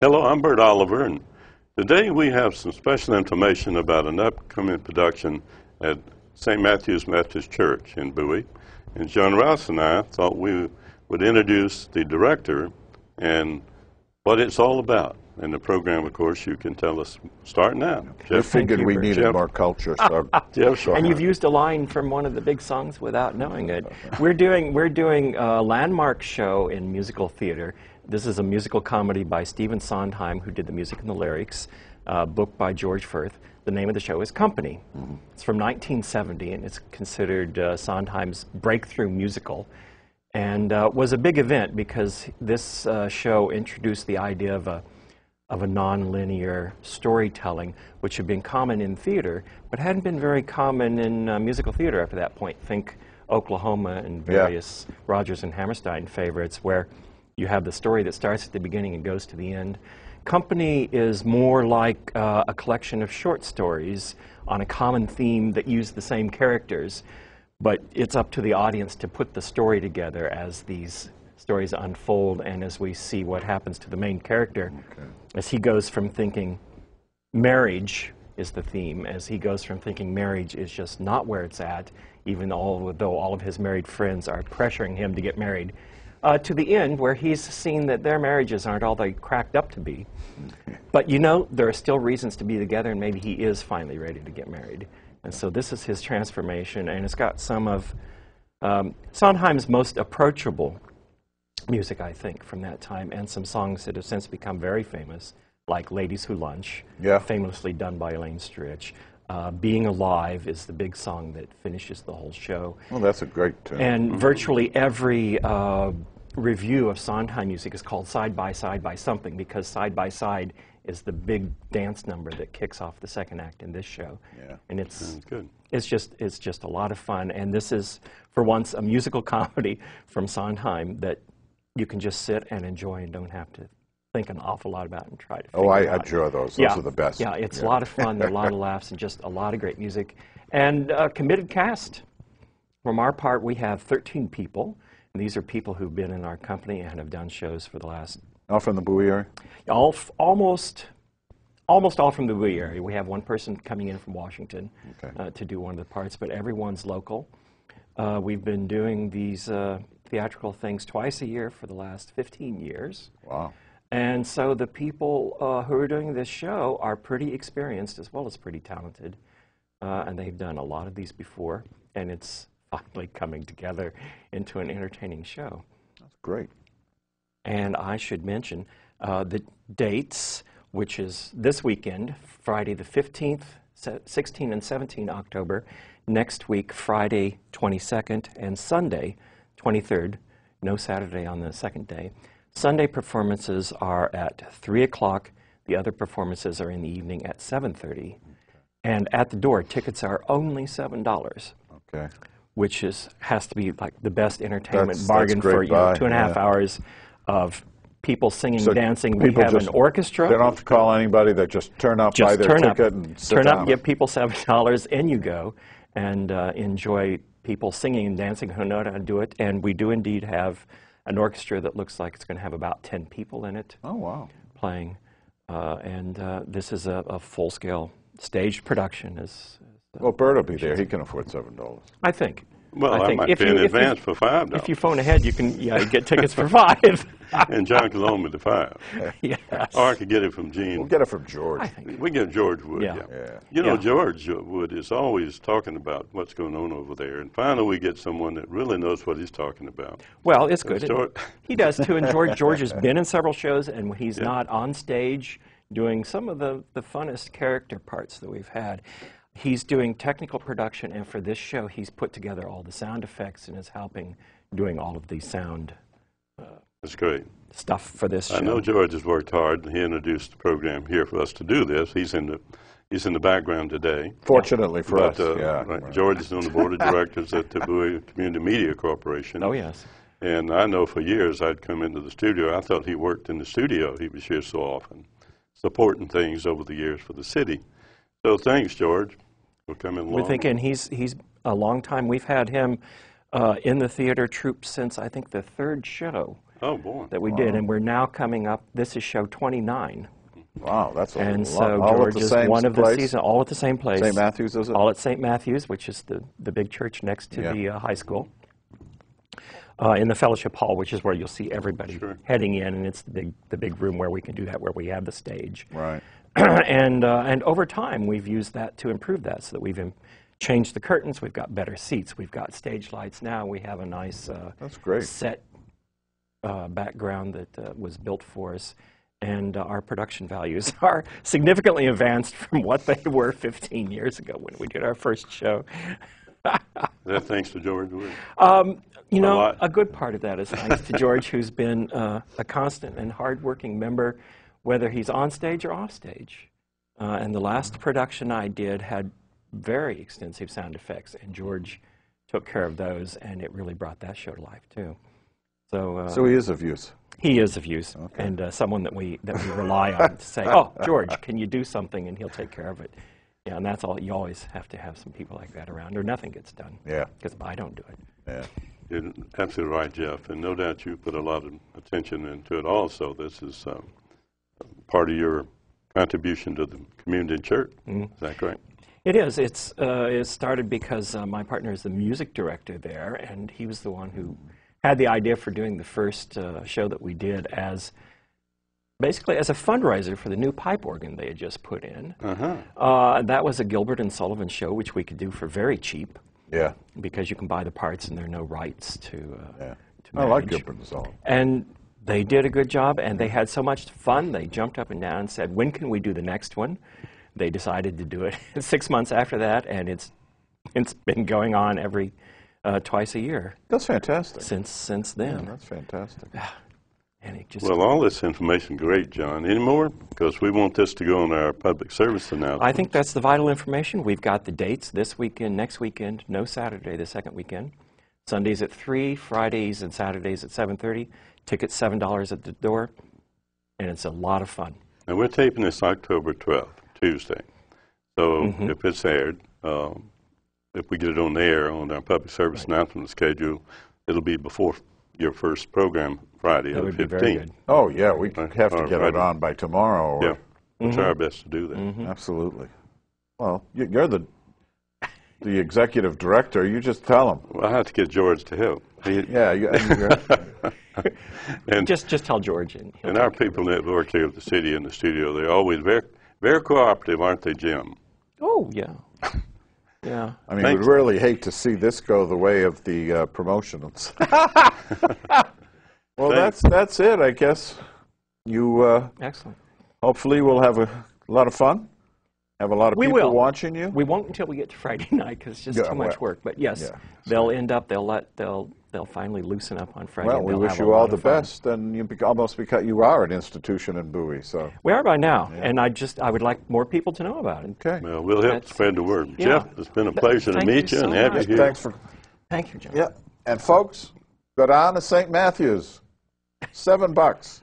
Hello, I'm Burt Oliver, and today we have some special information about an upcoming production at St. Matthew's Methodist Church in Bowie. And John Rouse and I thought we would introduce the director and what it's all about. And the program, of course, you can tell us starting now. I figured we needed more culture. So Jeff Shaumeyer. And you've used a line from one of the big songs without knowing it. We're doing a landmark show in musical theater. This is a musical comedy by Stephen Sondheim, who did the music and the lyrics, book by George Firth. The name of the show is Company. Mm-hmm. It's from 1970, and it's considered Sondheim's breakthrough musical, and was a big event because this show introduced the idea of a non-linear storytelling, which had been common in theater, but hadn't been very common in musical theater after that point. Think Oklahoma and various Rodgers and Hammerstein favorites, where you have the story that starts at the beginning and goes to the end. Company is more like a collection of short stories on a common theme that use the same characters, but it's up to the audience to put the story together as these stories unfold and as we see what happens to the main character. Okay. As he goes from thinking marriage is the theme, as he goes from thinking marriage is just not where it's at, even though all of his married friends are pressuring him to get married, to the end where he's seen that their marriages aren't all they cracked up to be. But you know, there are still reasons to be together, and maybe he is finally ready to get married. And so this is his transformation, and it's got some of Sondheim's most approachable music, I think, from that time, and some songs that have since become very famous, like Ladies Who Lunch, famously done by Elaine Stritch. Being Alive is the big song that finishes the whole show. Well, that's a great and virtually every review of Sondheim music is called Side by Something, because Side by Side is the big dance number that kicks off the second act in this show. Yeah. And it's good. It's just a lot of fun, and this is, for once, a musical comedy from Sondheim that you can just sit and enjoy and don't have to think an awful lot about and try to figure it out. I enjoy those. Those are the best. Yeah, it's a lot of fun, there are a lot of laughs, and just a lot of great music. And a committed cast. From our part, we have 13 people, and these are people who've been in our company and have done shows for the last... All from the Bowie area? Almost all from the Bowie area. We have one person coming in from Washington to do one of the parts, but everyone's local. We've been doing these theatrical things twice a year for the last 15 years. Wow. And so the people who are doing this show are pretty experienced as well as pretty talented. And they've done a lot of these before, and it's finally coming together into an entertaining show. That's great. And I should mention the dates, which is this weekend, Friday the 15th, 16 and 17 October, next week, Friday 22nd, and Sunday 23rd, no Saturday on the second day. Sunday performances are at 3 o'clock. The other performances are in the evening at 7:30. And at the door, tickets are only $7. Okay. Which has to be like the best entertainment bargain for 2.5 hours of people singing, dancing. We have an orchestra. They don't have to call anybody. They just turn up, buy their ticket, and sit down. Turn up, give people $7, and you go and enjoy people singing and dancing who know how to do it. And we do indeed have an orchestra that looks like it's going to have about 10 people in it. Oh, wow. Playing. This is a full-scale staged production. Well, Burt will be there. He can afford $7. I think. Well, I might pay in advance for $5. If you phone ahead, you can get tickets for $5. And John can loan me the $5. Yes. Or I could get it from Gene. We'll get it from George. We get George Wood, You know, George Wood is always talking about what's going on over there. And finally we get someone that really knows what he's talking about. Well, it's good. He does, too. And George has been in several shows, and when he's not on stage doing some of the funnest character parts that we've had, he's doing technical production, and for this show, he's put together all the sound effects and is helping doing all of the sound That's great. Stuff for this show. I know George has worked hard, and he introduced the program here for us to do this. He's in the background today. Fortunately for us, Right. George is on the board of directors at the Bowie Community Media Corporation. Oh, yes. And I know for years I'd come into the studio. I thought he worked in the studio. He was here so often, supporting things over the years for the city. So thanks, George, for coming along. We're thinking he's a long time. We've had him in the theater troupe since, I think, the third show that we did. And we're now coming up, this is show 29. Wow, that's a lot. And so all George at the is same one of the place? season, all at the same place. St. Matthews, is it? All at St. Matthews, which is the big church next to the high school. In the fellowship hall, which is where you'll see everybody heading in, and it's the big room where we can do that, where we have the stage. Right. And over time, we've used that to improve that, so that we've changed the curtains. We've got better seats. We've got stage lights now. We have a nice that's great. set background that was built for us. And our production values are significantly advanced from what they were 15 years ago when we did our first show. That thanks to George? You know, a good part of that is thanks to George, who's been a constant and hardworking member, whether he's on stage or off stage. And the last production I did had very extensive sound effects, and George took care of those, and it really brought that show to life, too. So he is of use. He is of use, and someone that we rely on to say, "Oh, George, can you do something?" and he'll take care of it. Yeah, and that's all. You always have to have some people like that around, or nothing gets done. Yeah, because I don't do it. Yeah, you're absolutely right, Jeff, and no doubt you put a lot of attention into it. Also, this is part of your contribution to the community and church. Is that correct? It is. It started because my partner is the music director there, and he was the one who had the idea for doing the first show that we did as basically as a fundraiser for the new pipe organ they had just put in. That was a Gilbert and Sullivan show, which we could do for very cheap. Yeah. Because you can buy the parts and there are no rights to manage. I like Gilbert and Sullivan. And they did a good job, and they had so much fun, they jumped up and down and said, when can we do the next one? They decided to do it 6 months after that, and it's been going on every twice a year. That's fantastic. Since then. Yeah, that's fantastic. And it just well, all this information, great, John. Any more? Because we want this to go on our public service announcement. I think that's the vital information. We've got the dates this weekend, next weekend, no Saturday, the second weekend. Sundays at 3, Fridays and Saturdays at 7:30. Tickets $7 at the door, and it's a lot of fun. And we're taping this October 12th, Tuesday. So if it's aired, if we get it on the air on our public service announcement schedule, it'll be before your first program Friday, that the would be 15th. very good. Oh, yeah, we have to get it on by tomorrow. Or Yeah, we'll try our best to do that. Absolutely. Well, you're the executive director. You just tell him. Well, I have to get George to help. And just tell George. And our people that work here at the city in the studio, they're always very, very cooperative, aren't they, Jim? Oh, yeah. Yeah. I mean, we'd really hate to see this go the way of the promotionals. Well, that's it, I guess. You excellent. Hopefully, we'll have a lot of fun. Have a lot of people watching you. We won't until we get to Friday night because it's just too much work. But yes, they'll finally loosen up on Friday. Well, we wish you all the best, and you almost because you are an institution in Bowie. So we are by now, and I would like more people to know about it. Okay. Well, we'll help spread the word. Yeah. Jeff, it's been a pleasure to meet you and have you here. Thank you, John. Yeah, and folks, go down to St. Matthews. $7.